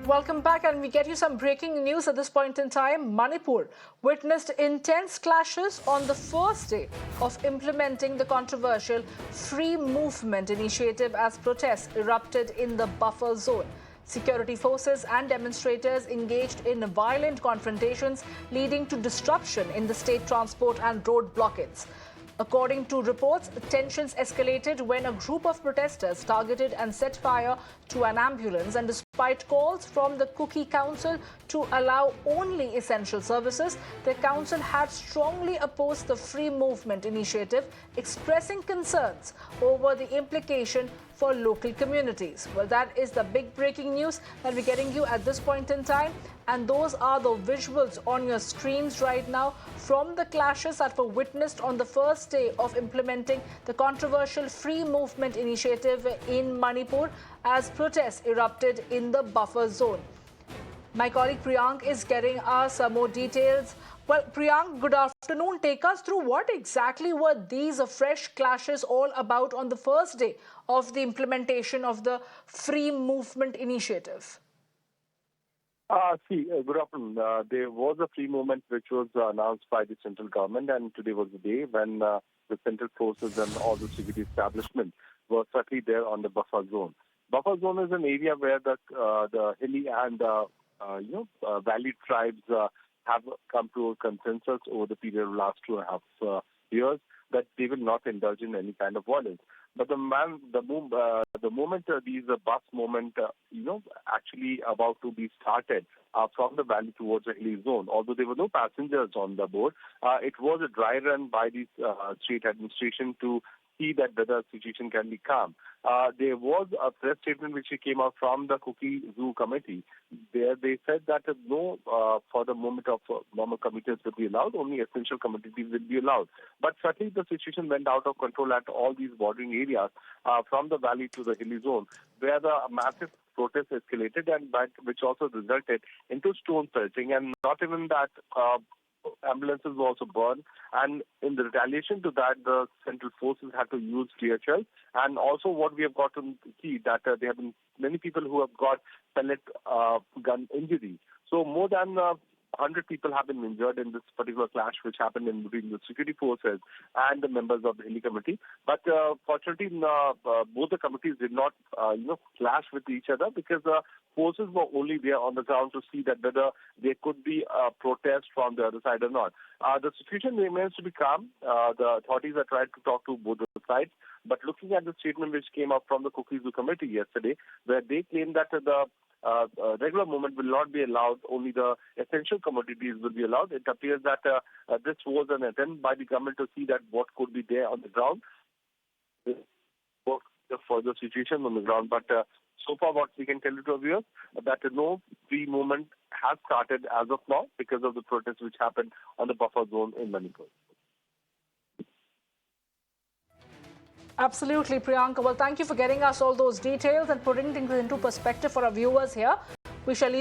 Welcome back, and we get you some breaking news at this point in time. Manipur witnessed intense clashes on the first day of implementing the controversial Free Movement initiative as protests erupted in the buffer zone. Security forces and demonstrators engaged in violent confrontations, leading to disruption in the state transport and road blockades. According to reports, tensions escalated when a group of protesters targeted and set fire to an ambulance, and despite calls from the Cookie Council to allow only essential services, the council had strongly opposed the Free Movement initiative, expressing concerns over the implication for local communities. Well, that is the big breaking news that we're getting you at this point in time. And those are the visuals on your screens right now from the clashes that were witnessed on the first day of implementing the controversial Free Movement initiative in Manipur as protests erupted in the buffer zone. My colleague Priyank is getting us more details. Well, Priyank, good afternoon. Take us through what exactly were these fresh clashes all about on the first day of the implementation of the Free Movement initiative. Good afternoon. There was a free movement which was announced by the central government, and today was the day when the central forces and all the security establishment were certainly there on the buffer zone. Buffer zone is an area where the hilly and valley tribes have come to a consensus over the period of last 2.5 years that they will not indulge in any kind of violence. But the moment these bus movement, actually about to be started from the valley towards the hilly zone, although there were no passengers on the board, it was a dry run by the state administration to see that the situation can be calm. There was a press statement which came out from the Cookie Zoo Committee. There they said that no further movement of normal commuters will be allowed, only essential commodities will be allowed. But certainly the situation went out of control at all these bordering areas from the valley to the hilly zone, where the massive protests escalated, and which also resulted into stone pelting, and not even that. Ambulances were also burned, and in the retaliation to that, the central forces had to use tear shells. And also, what we have got to see that there have been many people who have got pellet gun injuries. So more than 100 people have been injured in this particular clash, which happened in between the security forces and the members of the Hilly Committee. But fortunately, both the committees did not, clash with each other, because the forces were only there on the ground to see that whether there could be a protest from the other side or not. The situation remains to be calm. The authorities are trying to talk to both the sides. But looking at the statement which came up from the Cookie Zoo Committee yesterday, where they claimed that the regular movement will not be allowed, only the essential commodities will be allowed. It appears that this was an attempt by the government to see that what could be there on the ground for the situation on the ground. But so far, what we can tell you to our viewers, that no free movement has started as of now because of the protests which happened on the buffer zone in Manipur. Absolutely, Priyanka. Well, thank you for getting us all those details and putting things into perspective for our viewers here. We shall leave